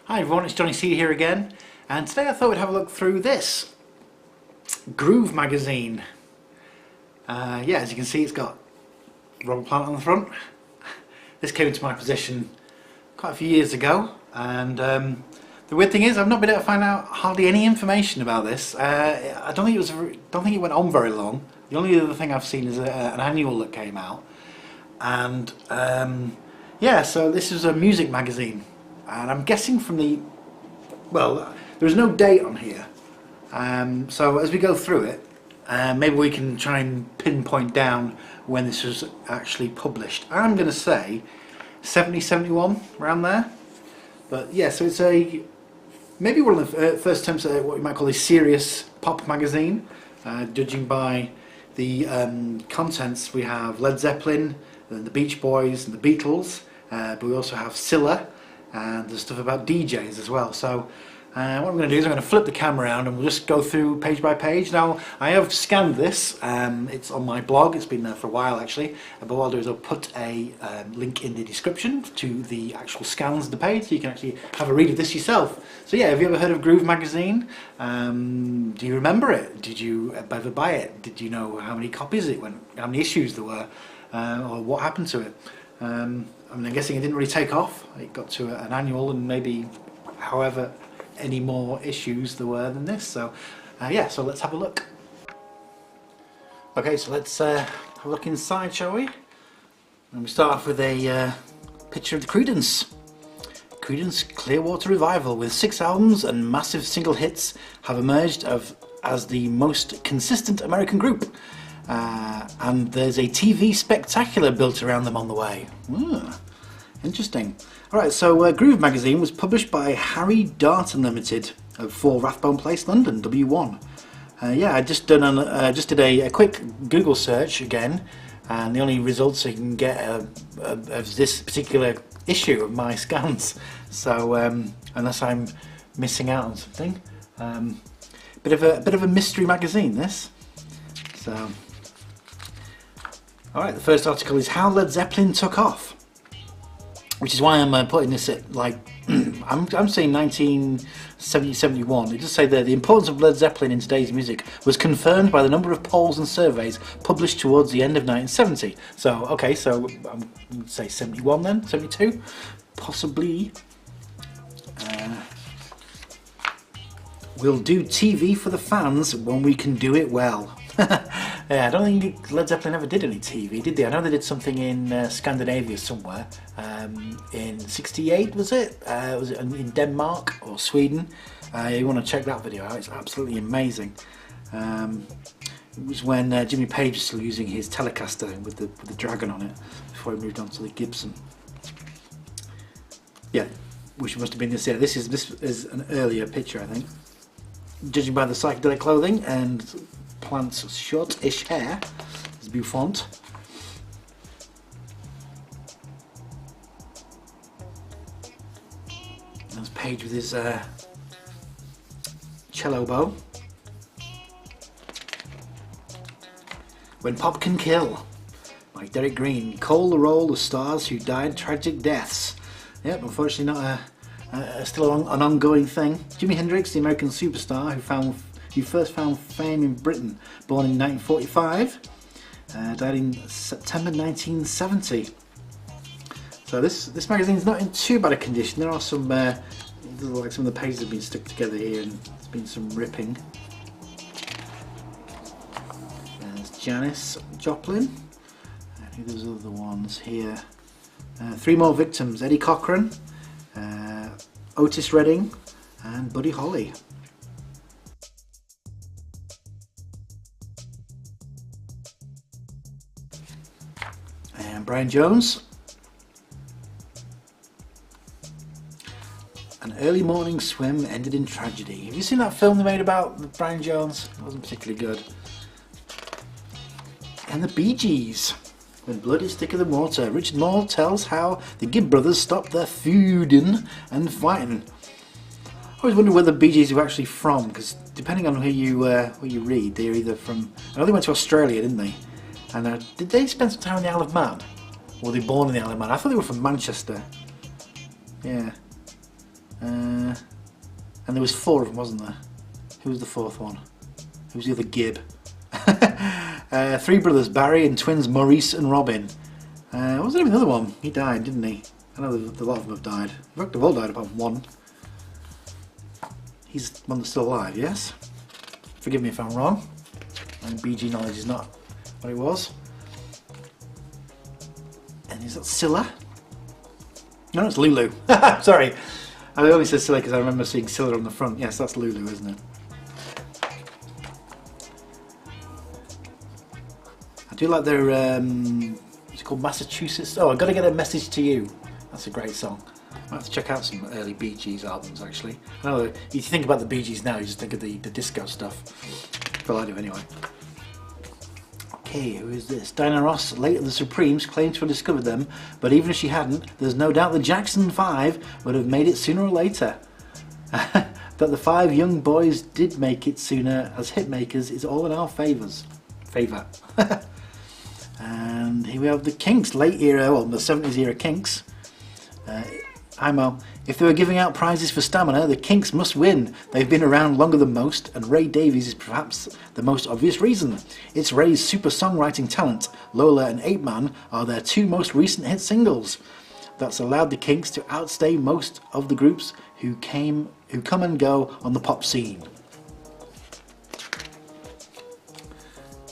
Hi everyone, it's Johnny C here again, and today I thought we'd have a look through this Groove magazine. Yeah, as you can see, it's got Robert Plant on the front. This came into my possession quite a few years ago, and the weird thing is I've not been able to find out hardly any information about this. I don't think it went on very long. The only other thing I've seen is an annual that came out, and yeah, so this is a music magazine. And I'm guessing from there's no date on here, so as we go through it, maybe we can try and pinpoint down when this was actually published. I'm going to say 70, 71, around there. But yeah, so it's maybe one of the first attempts at what you might call a serious pop magazine. Judging by the contents, we have Led Zeppelin, the Beach Boys and the Beatles, but we also have Scylla, and there's stuff about DJs as well. So what I'm going to do is I'm going to flip the camera around and we'll just go through page by page. Now I have scanned this, it's on my blog, it's been there for a while actually, but what I'll do is I'll put a link in the description to the actual scans of the page so you can actually have a read of this yourself. So yeah, have you ever heard of Groove magazine? Do you remember it? Did you ever buy it? Did you know how many copies it went, how many issues there were, or what happened to it? I'm guessing it didn't really take off. It got to an annual and maybe however any more issues there were than this. So yeah, so let's have a look. Okay, so let's have a look inside, shall we? And we start off with a picture of the Creedence. Creedence Clearwater Revival, with 6 albums and massive single hits, have emerged as the most consistent American group. And there's a TV spectacular built around them on the way. Interesting. Alright, so Groove magazine was published by Harry Darton Limited of 4 Rathbone Place, London, W1. Yeah, I just did a quick Google search again, and the only results I can get of this particular issue of my scans. So unless I'm missing out on something, bit of a mystery magazine this. So. Alright, the first article is How Led Zeppelin Took Off, which is why I'm putting this at, like, I'm saying 1970-71. It does say there, the importance of Led Zeppelin in today's music was confirmed by the number of polls and surveys published towards the end of 1970. So, okay, so I'm going to say 71 then, 72, possibly. We'll do TV for the fans when we can do it well. Yeah, I don't think Led Zeppelin ever did any TV, did they? I know they did something in Scandinavia somewhere. In '68, was it? Was it in Denmark or Sweden? You want to check that video out, it's absolutely amazing. It was when Jimmy Page was still using his Telecaster with the Dragon on it before he moved on to the Gibson. Yeah, which must have been this year. This is an earlier picture, I think. Judging by the psychedelic clothing and Plant's short-ish hair, is Buffont. There's Page with his cello bow. When Pop Can Kill, by Derek Green. Call the roll of stars who died tragic deaths. Yep, unfortunately not still an ongoing thing. Jimi Hendrix, the American superstar who first found fame in Britain, born in 1945, died in September 1970. So this magazine's not in too bad a condition. There are some, like some of the pages have been stuck together here and there's been some ripping. There's Janis Joplin. I think there's other ones here. 3 more victims: Eddie Cochran, Otis Redding, and Buddy Holly. And Brian Jones. An early morning swim ended in tragedy. Have you seen that film they made about Brian Jones? It wasn't particularly good. And the Bee Gees. When blood is thicker than water, Richard Moore tells how the Gibb brothers stopped their feuding and fighting. I always wonder where the Bee Gees were actually from, because depending on who you read, they're either from. I know they went to Australia, didn't they? And did they spend some time in the Isle of Man? Or were they born in the Isle of Man? I thought they were from Manchester. Yeah. And there was 4 of them, wasn't there? Who was the 4th one? Who was the other Gib? 3 brothers, Barry, and twins Maurice and Robin. What was the name of the other one? He died, didn't he? I know a lot of them have died. In fact, they've all died apart from one. He's the one that's still alive, yes? Forgive me if I'm wrong. And BG knowledge is not what it was. And is that Scylla? No, it's Lulu. Sorry. I only said Scylla because I remember seeing Scylla on the front. Yes, that's Lulu, isn't it? I do like their, what's it called, Massachusetts? Oh, I've got to get a message to you. That's a great song. I have to check out some early Bee Gees albums, actually. I know if you think about the Bee Gees now, you just think of the disco stuff. Well, I do anyway. Okay, who is this? Diana Ross, late of the Supremes, claimed to have discovered them, but even if she hadn't, there's no doubt the Jackson 5 would have made it sooner or later. That the 5 young boys did make it sooner as hitmakers is all in our favour. And here we have the Kinks, late era, well, the 70s era Kinks. Hi Mo. If they were giving out prizes for stamina, the Kinks must win. They've been around longer than most, and Ray Davies is perhaps the most obvious reason. It's Ray's super songwriting talent. Lola and Ape Man are their 2 most recent hit singles. That's allowed the Kinks to outstay most of the groups who come and go on the pop scene.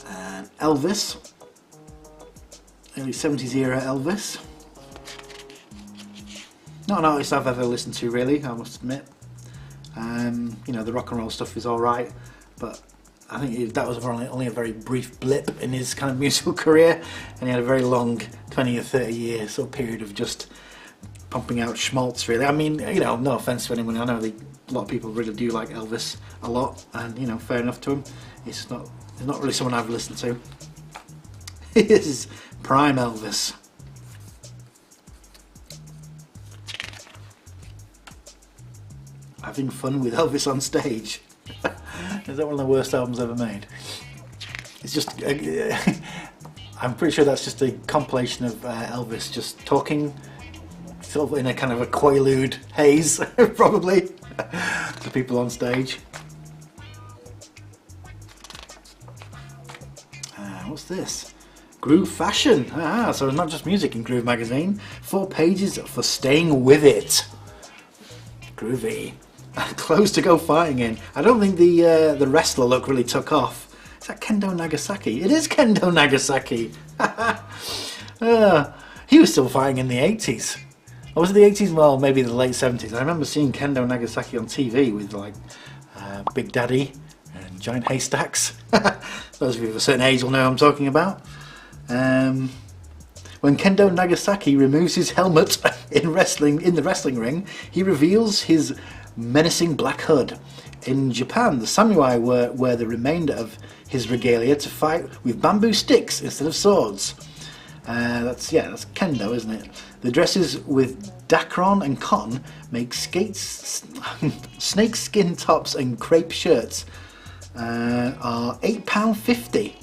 And Elvis, early 70s era Elvis. Not an artist I've ever listened to, really, I must admit. You know, the rock and roll stuff is alright, but I think that was only a very brief blip in his kind of musical career, and he had a very long 20 or 30 year sort of period of just pumping out schmaltz, really. I mean, you know, no offence to anyone, I know a lot of people really do like Elvis a lot, and, you know, fair enough to him. It's not really someone I've listened to. This is prime Elvis. Having fun with Elvis on stage. Is that one of the worst albums ever made? It's just, I'm pretty sure that's just a compilation of Elvis just talking sort of in a kind of a Quaalude haze, probably, to people on stage. What's this? Groove Fashion. So it's not just music in Groove magazine. 4 pages for staying with it. Groovy. Clothes to go fighting in. I don't think the wrestler look really took off. Is that Kendo Nagasaki? It is Kendo Nagasaki. He was still fighting in the 80s. Or was it the 80s? Well, maybe the late 70s. I remember seeing Kendo Nagasaki on TV with like Big Daddy and Giant Haystacks. Those of you of a certain age will know what I'm talking about. When Kendo Nagasaki removes his helmet in the wrestling ring, he reveals his menacing black hood. In Japan, the samurai wear the remainder of his regalia to fight with bamboo sticks instead of swords. That's kendo, isn't it? The dresses with dacron and cotton make snakeskin tops and crepe shirts are £8.50.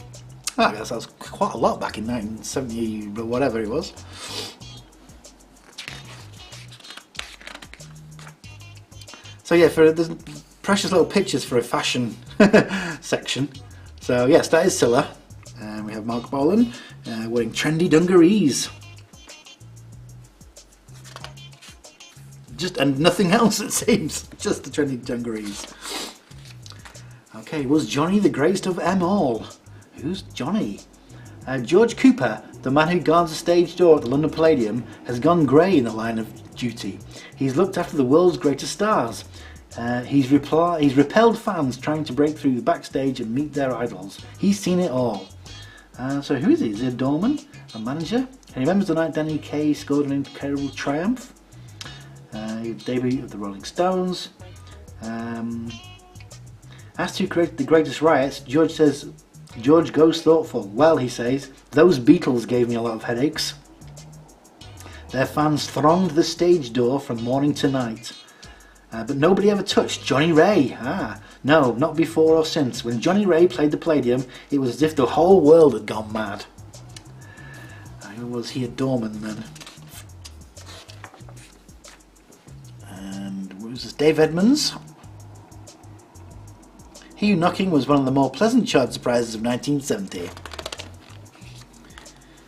I guess that was quite a lot back in 1970 or whatever it was. So yeah, there's precious little pictures for a fashion section. So yes, that is Scylla. We have Mark Bolan wearing trendy dungarees. And nothing else, it seems. Just the trendy dungarees. Okay, was Johnny the greatest of them all? Who's Johnny? George Cooper, the man who guards the stage door at the London Palladium, has gone grey in the line of duty. He's looked after the world's greatest stars. He's repelled fans trying to break through the backstage and meet their idols. He's seen it all. So who is he? Is he a doorman? A manager? And he remembers the night Danny Kaye scored an incredible triumph. Debut of the Rolling Stones. Asked who created the greatest riots, George goes thoughtful. Well, he says, those Beatles gave me a lot of headaches. Their fans thronged the stage door from morning to night. But nobody ever touched Johnny Ray. No, not before or since. When Johnny Ray played the Palladium, it was as if the whole world had gone mad. Was he a doorman then? And Dave Edmunds. He You Knocking was one of the more pleasant chart surprises of 1970.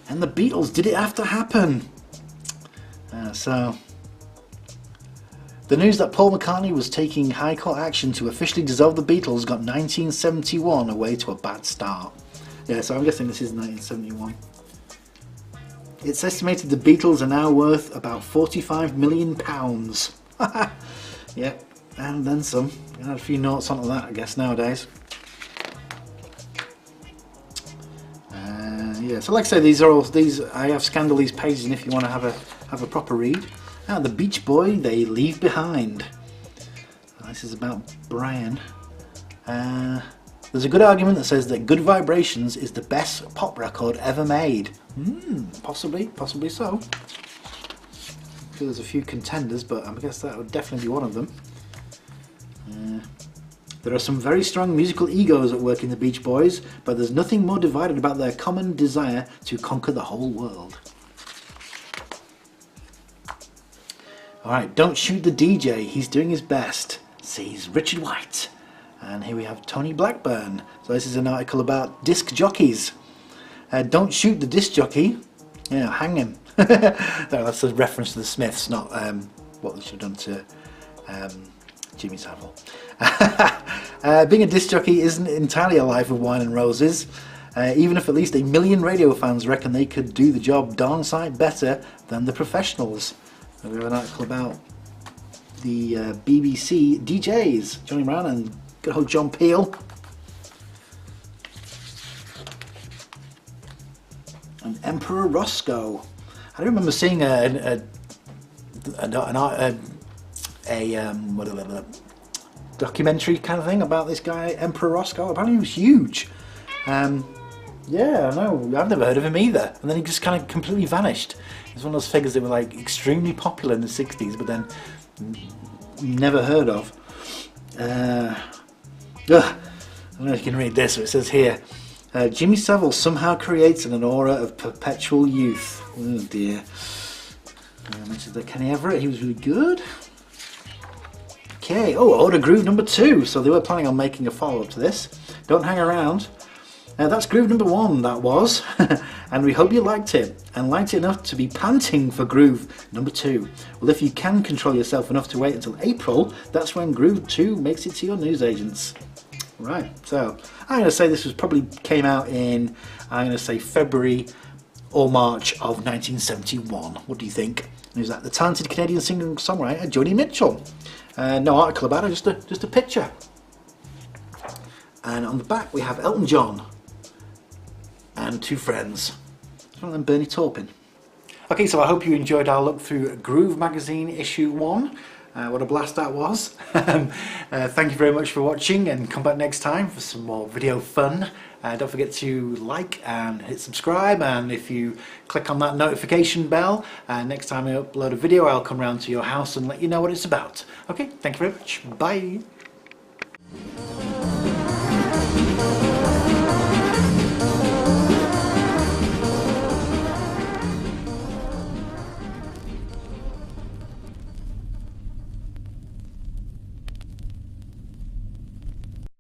And the Beatles, Did It Have to Happen? So, the news that Paul McCartney was taking high court action to officially dissolve the Beatles got 1971 away to a bad start. Yeah, so I'm guessing this is 1971. It's estimated the Beatles are now worth about £45 million. Yeah, and then some. You add a few notes onto that, I guess, nowadays. Yeah, so like I say, these are all these. I have scanned all these pages, and if you want to have a proper read. Now, the Beach Boy, They Leave Behind. This is about Brian. There's a good argument that says that Good Vibrations is the best pop record ever made. Possibly so. I'm sure there's a few contenders, but I guess that would definitely be one of them. There are some very strong musical egos at work in the Beach Boys, but there's nothing more divided about their common desire to conquer the whole world. Alright, Don't Shoot the DJ, He's Doing His Best, says Richard White. And here we have Tony Blackburn. So this is an article about disc jockeys. Don't shoot the disc jockey, hang him. That's a reference to the Smiths, not what they should have done to Jimmy Savile. Being a disc jockey isn't entirely a life of wine and roses, even if at least 1 million radio fans reckon they could do the job darn sight better than the professionals. So we have an article about the BBC DJs, Johnny Brown and good old John Peel. And Emperor Roscoe. I remember seeing a documentary kind of thing about this guy, Emperor Roscoe. Apparently he was huge. Yeah, I know, I've never heard of him either. And then he just kind of completely vanished. He's one of those figures that were like extremely popular in the 60s, but then never heard of. I don't know if you can read this, but it says here, Jimmy Savile somehow creates an aura of perpetual youth. Oh dear. Mentioned that Kenny Everett, he was really good. Okay, Order Groove number 2. So they were planning on making a follow-up to this. Don't hang around. That's Groove number 1, that was. And we hope you liked it, and liked it enough to be panting for Groove number 2. Well, if you can control yourself enough to wait until April, that's when Groove 2 makes it to your newsagents. Right, so I'm going to say this was probably came out in, I'm going to say February or March of 1971. What do you think? Who's that? The talented Canadian singer-songwriter Joni Mitchell. No article about it, just a picture. And on the back we have Elton John and 2 friends. One of them, Bernie Taupin. Okay, so I hope you enjoyed our look through Groove Magazine issue 1. What a blast that was. Thank you very much for watching, and come back next time for some more video fun. Don't forget to like and hit subscribe, and if you click on that notification bell, next time I upload a video I'll come round to your house and let you know what it's about. Okay, thank you very much. Bye.